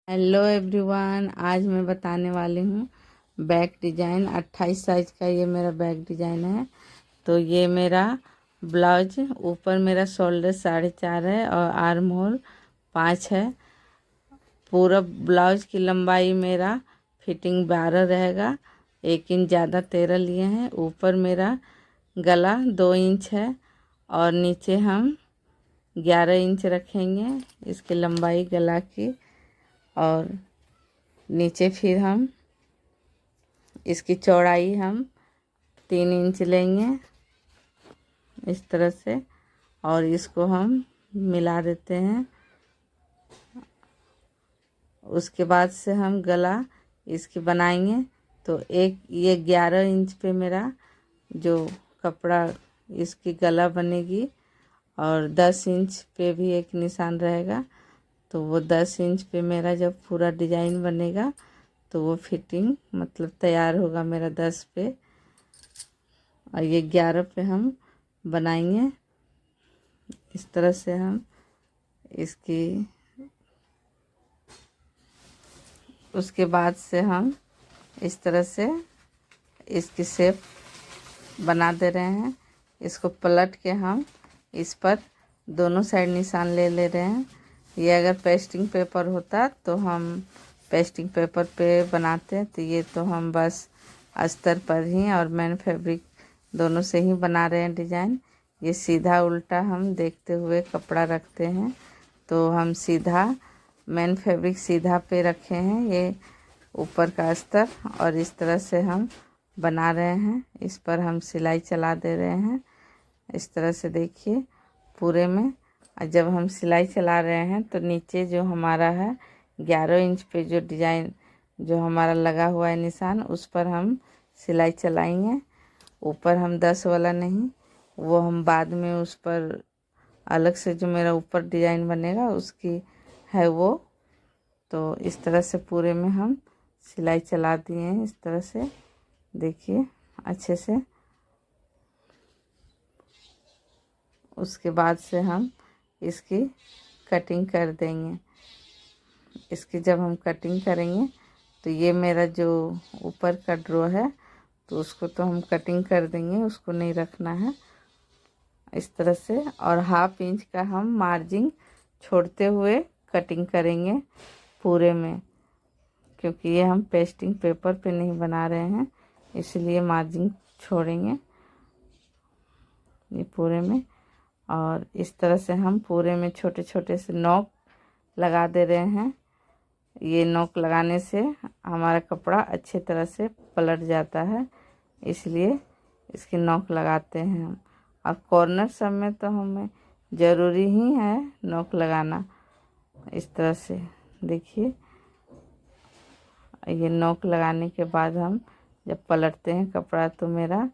Hello everyone, आज मैं बताने वाली हूँ बैक डिजाइन। 28 साइज का ये मेरा बैक डिजाइन है। तो ये मेरा ब्लाउज, ऊपर मेरा शोल्डर 4.5 है और आर्म होल 5 है। पूरा ब्लाउज की लंबाई मेरा फिटिंग 12 रहेगा, 1 इंच ज़्यादा 13 लिए हैं। ऊपर मेरा गला 2 इंच है और नीचे हम 11 इंच रखेंगे इसकी लंबाई गला की। और नीचे फिर हम इसकी चौड़ाई हम 3 इंच लेंगे इस तरह से, और इसको हम मिला देते हैं। उसके बाद से हम गला इसकी बनाएंगे। तो एक ये 11 इंच पे मेरा जो कपड़ा इसकी गला बनेगी, और 10 इंच पे भी एक निशान रहेगा। तो वो 10 इंच पे मेरा जब पूरा डिजाइन बनेगा तो वो फिटिंग मतलब तैयार होगा मेरा 10 पे, और ये 11 पे हम बनाएंगे। इस तरह से हम इसकी, उसके बाद से हम इस तरह से इसकी शेप बना दे रहे हैं। इसको पलट के हम इस पर दोनों साइड निशान ले रहे हैं। ये अगर पेस्टिंग पेपर होता तो हम पेस्टिंग पेपर पे बनाते, तो ये तो हम बस अस्तर पर ही और मैन फैब्रिक दोनों से ही बना रहे हैं डिजाइन। ये सीधा उल्टा हम देखते हुए कपड़ा रखते हैं, तो हम सीधा मैन फैब्रिक सीधा पे रखे हैं, ये ऊपर का अस्तर, और इस तरह से हम बना रहे हैं। इस पर हम सिलाई चला दे रहे हैं इस तरह से, देखिए पूरे में। और जब हम सिलाई चला रहे हैं तो नीचे जो हमारा है 11 इंच पे जो डिजाइन जो हमारा लगा हुआ है निशान, उस पर हम सिलाई चलाएंगे। ऊपर हम 10 वाला नहीं, वो हम बाद में उस पर अलग से जो मेरा ऊपर डिजाइन बनेगा उसकी है वो। तो इस तरह से पूरे में हम सिलाई चला दिए हैं इस तरह से, देखिए अच्छे से। उसके बाद से हम इसकी कटिंग कर देंगे। इसकी जब हम कटिंग करेंगे तो ये मेरा जो ऊपर का ड्रॉ है तो उसको तो हम कटिंग कर देंगे, उसको नहीं रखना है इस तरह से। और 1/2 इंच का हम मार्जिन छोड़ते हुए कटिंग करेंगे पूरे में, क्योंकि ये हम पेस्टिंग पेपर पे नहीं बना रहे हैं, इसलिए मार्जिन छोड़ेंगे ये पूरे में। और इस तरह से हम पूरे में छोटे छोटे से नोक लगा दे रहे हैं। ये नोक लगाने से हमारा कपड़ा अच्छे तरह से पलट जाता है, इसलिए इसकी नोक लगाते हैं हम। और कॉर्नर सब में तो हमें ज़रूरी ही है नोक लगाना इस तरह से, देखिए। ये नोक लगाने के बाद हम जब पलटते हैं कपड़ा तो मेरा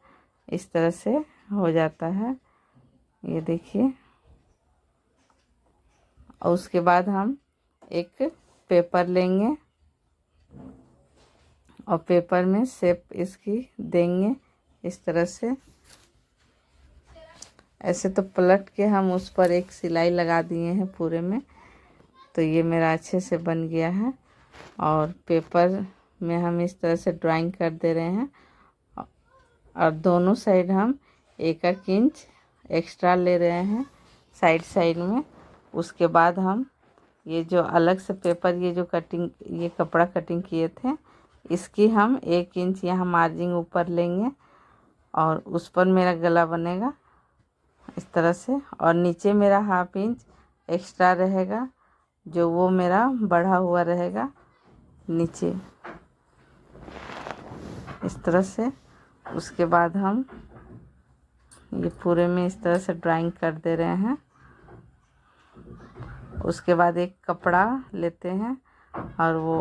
इस तरह से हो जाता है, ये देखिए। और उसके बाद हम एक पेपर लेंगे और पेपर में शेप इसकी देंगे इस तरह से। ऐसे तो पलट के हम उस पर एक सिलाई लगा दिए हैं पूरे में, तो ये मेरा अच्छे से बन गया है। और पेपर में हम इस तरह से ड्राइंग कर दे रहे हैं, और दोनों साइड हम 1-1 इंच एक्स्ट्रा ले रहे हैं साइड साइड में। उसके बाद हम ये जो अलग से पेपर, ये जो कटिंग, ये कपड़ा कटिंग किए थे, इसकी हम 1 इंच यहाँ मार्जिन ऊपर लेंगे और उस पर मेरा गला बनेगा इस तरह से। और नीचे मेरा 1/2 इंच एक्स्ट्रा रहेगा, जो वो मेरा बढ़ा हुआ रहेगा नीचे इस तरह से। उसके बाद हम ये पूरे में इस तरह से ड्राइंग कर दे रहे हैं। उसके बाद एक कपड़ा लेते हैं और वो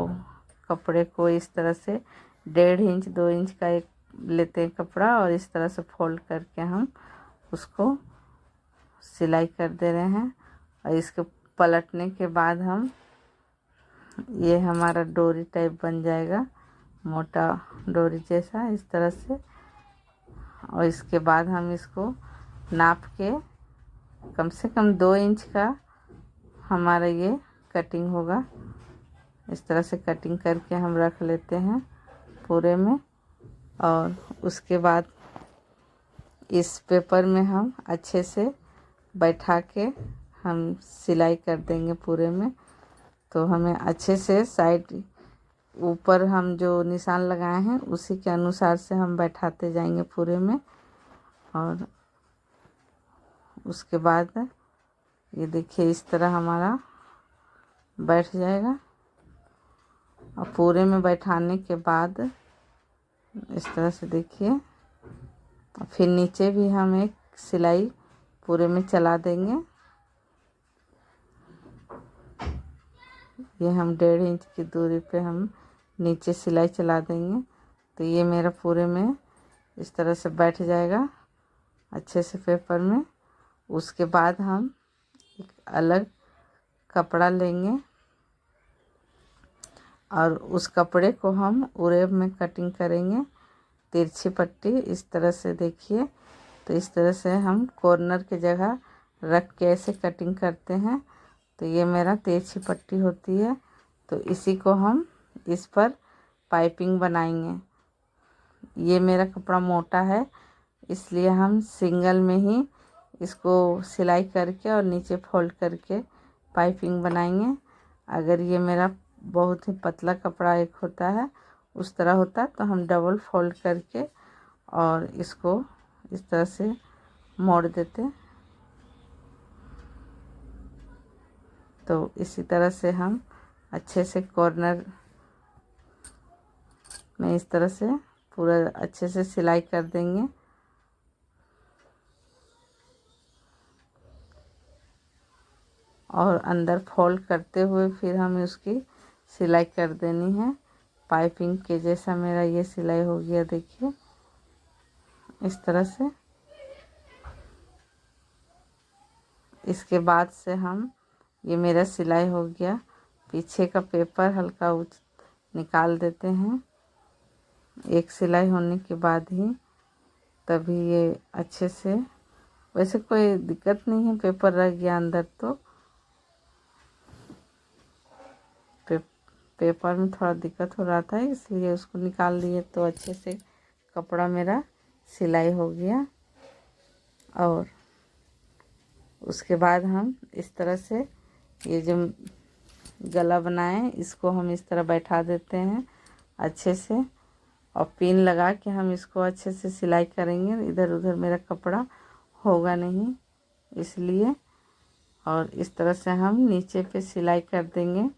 कपड़े को इस तरह से 1.5 इंच 2 इंच का एक लेते हैं कपड़ा, और इस तरह से फोल्ड करके हम उसको सिलाई कर दे रहे हैं। और इसके पलटने के बाद हम ये हमारा डोरी टाइप बन जाएगा, मोटा डोरी जैसा इस तरह से। और इसके बाद हम इसको नाप के कम से कम 2 इंच का हमारा ये कटिंग होगा इस तरह से कटिंग करके हम रख लेते हैं पूरे में। और उसके बाद इस पेपर में हम अच्छे से बैठा के हम सिलाई कर देंगे पूरे में। तो हमें अच्छे से साइड ऊपर हम जो निशान लगाए हैं उसी के अनुसार से हम बैठाते जाएंगे पूरे में। और उसके बाद ये देखिए इस तरह हमारा बैठ जाएगा। और पूरे में बैठाने के बाद इस तरह से देखिए, फिर नीचे भी हम एक सिलाई पूरे में चला देंगे। ये हम 1.5 इंच की दूरी पे हम नीचे सिलाई चला देंगे। तो ये मेरा पूरे में इस तरह से बैठ जाएगा अच्छे से पेपर में। उसके बाद हम एक अलग कपड़ा लेंगे और उस कपड़े को हम उरेब में कटिंग करेंगे, तिरछी पट्टी इस तरह से देखिए। तो इस तरह से हम कॉर्नर की जगह रख के ऐसे कटिंग करते हैं। तो ये मेरा तिरछी पट्टी होती है। तो इसी को हम इस पर पाइपिंग बनाएंगे। ये मेरा कपड़ा मोटा है, इसलिए हम सिंगल में ही इसको सिलाई करके और नीचे फोल्ड करके पाइपिंग बनाएंगे। अगर ये मेरा बहुत ही पतला कपड़ा एक होता है उस तरह होता तो हम डबल फोल्ड करके और इसको इस तरह से मोड़ देते। तो इसी तरह से हम अच्छे से कॉर्नर में इस तरह से पूरा अच्छे से सिलाई कर देंगे। और अंदर फोल्ड करते हुए फिर हमें उसकी सिलाई कर देनी है पाइपिंग के जैसा। मेरा ये सिलाई हो गया देखिए इस तरह से। इसके बाद से हम ये मेरा सिलाई हो गया। पीछे का पेपर हल्का निकाल देते हैं एक सिलाई होने के बाद ही, तभी ये अच्छे से। वैसे कोई दिक्कत नहीं है, पेपर रह गया अंदर तो पेपर में थोड़ा दिक्कत हो रहा था इसलिए उसको निकाल दिए। तो अच्छे से कपड़ा मेरा सिलाई हो गया। और उसके बाद हम इस तरह से ये जो गला बनाए इसको हम इस तरह बैठा देते हैं अच्छे से। और पिन लगा के हम इसको अच्छे से सिलाई करेंगे, इधर उधर मेरा कपड़ा होगा नहीं इसलिए। और इस तरह से हम नीचे पे सिलाई कर देंगे,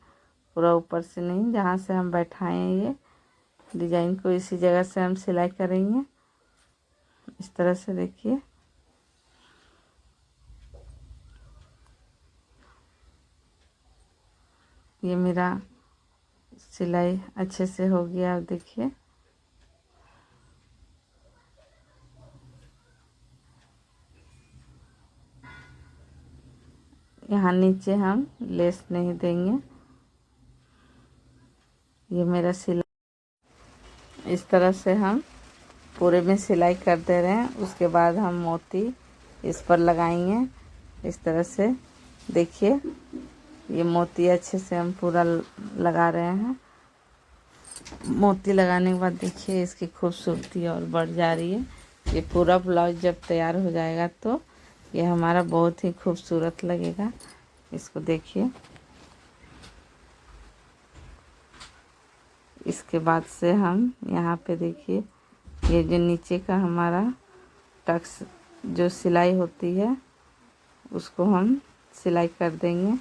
पूरा ऊपर से नहीं। जहाँ से हम बैठाएं ये डिज़ाइन को इसी जगह से हम सिलाई करेंगे इस तरह से देखिए। ये मेरा सिलाई अच्छे से हो गया। अब देखिए यहाँ नीचे हम लेस नहीं देंगे। ये मेरा सिलाई इस तरह से हम पूरे में सिलाई कर दे रहे हैं। उसके बाद हम मोती इस पर लगाएंगे इस तरह से देखिए। ये मोती अच्छे से हम पूरा लगा रहे हैं। मोती लगाने के बाद देखिए इसकी खूबसूरती और बढ़ जा रही है। ये पूरा ब्लाउज जब तैयार हो जाएगा तो ये हमारा बहुत ही खूबसूरत लगेगा। इसको देखिए। इसके बाद से हम यहाँ पे देखिए ये जो नीचे का हमारा टक्स जो सिलाई होती है उसको हम सिलाई कर देंगे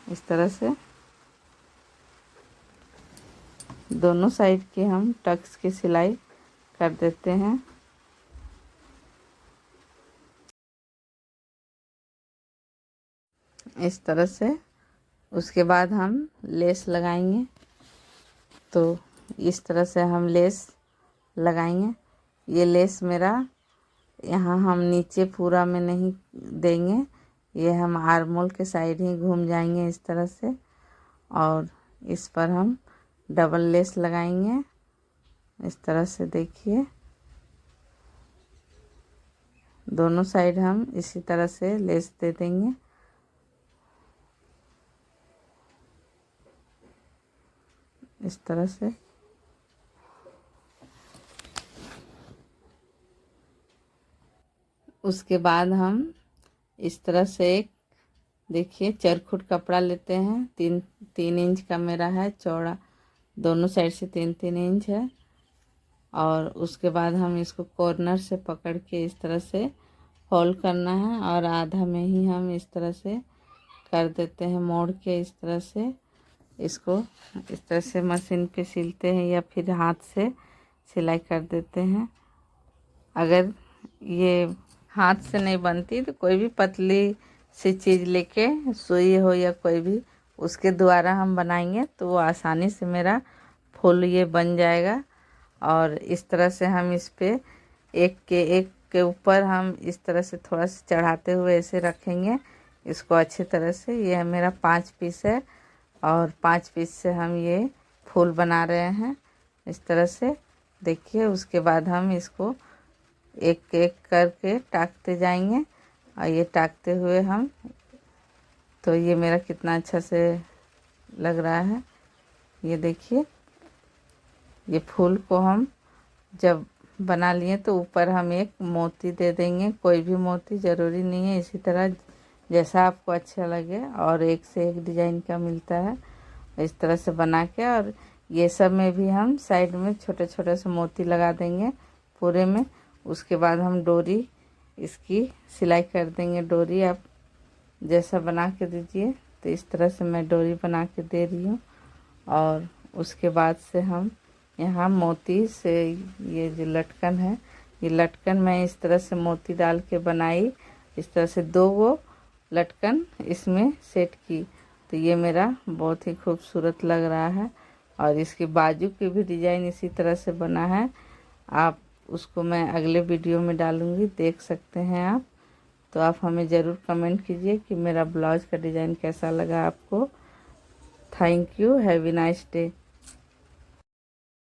इस तरह से। दोनों साइड के हम टक्स की सिलाई कर देते हैं इस तरह से। उसके बाद हम लेस लगाएंगे। तो इस तरह से हम लेस लगाएंगे। ये लेस मेरा यहाँ हम नीचे पूरा में नहीं देंगे, ये हम आर्मोल के साइड ही घूम जाएंगे इस तरह से। और इस पर हम डबल लेस लगाएंगे इस तरह से देखिए। दोनों साइड हम इसी तरह से लेस दे देंगे। इस तरह से। उसके बाद हम इस तरह से एक देखिए चरखुट कपड़ा लेते हैं, 3 इंच का मेरा है चौड़ा, दोनों साइड से 3-3 इंच है। और उसके बाद हम इसको कॉर्नर से पकड़ के इस तरह से फोल्ड करना है और आधा में ही हम इस तरह से कर देते हैं, मोड़ के इस तरह से। इसको इस तरह से मशीन पे सिलते हैं या फिर हाथ से सिलाई कर देते हैं। अगर ये हाथ से नहीं बनती तो कोई भी पतली सी चीज़ लेके, सुई हो या कोई भी, उसके द्वारा हम बनाएंगे तो वो आसानी से मेरा फूल ये बन जाएगा। और इस तरह से हम इस पे एक के ऊपर हम इस तरह से थोड़ा सा चढ़ाते हुए ऐसे रखेंगे इसको अच्छी तरह से। ये मेरा 5 पीस है और 5 पीस से हम ये फूल बना रहे हैं इस तरह से, देखिए। उसके बाद हम इसको एक एक करके टाकते जाएंगे और ये टाकते हुए हम, तो ये मेरा कितना अच्छा से लग रहा है, ये देखिए। ये फूल को हम जब बना लिए तो ऊपर हम एक मोती दे देंगे, कोई भी मोती, ज़रूरी नहीं है, इसी तरह जैसा आपको अच्छा लगे। और एक से एक डिज़ाइन का मिलता है इस तरह से बना के। और ये सब में भी हम साइड में छोटे छोटे से मोती लगा देंगे पूरे में। उसके बाद हम डोरी इसकी सिलाई कर देंगे। डोरी आप जैसा बना के दीजिए, तो इस तरह से मैं डोरी बना के दे रही हूँ। और उसके बाद से हम यहाँ मोती से, ये जो लटकन है, ये लटकन मैं इस तरह से मोती डाल के बनाई, इस तरह से 2 लटकन इसमें सेट की, तो ये मेरा बहुत ही खूबसूरत लग रहा है। और इसके बाजू की भी डिज़ाइन इसी तरह से बना है, आप उसको मैं अगले वीडियो में डालूँगी, देख सकते हैं आप। तो आप हमें ज़रूर कमेंट कीजिए कि मेरा ब्लाउज का डिज़ाइन कैसा लगा आपको। Thank you, have a nice day.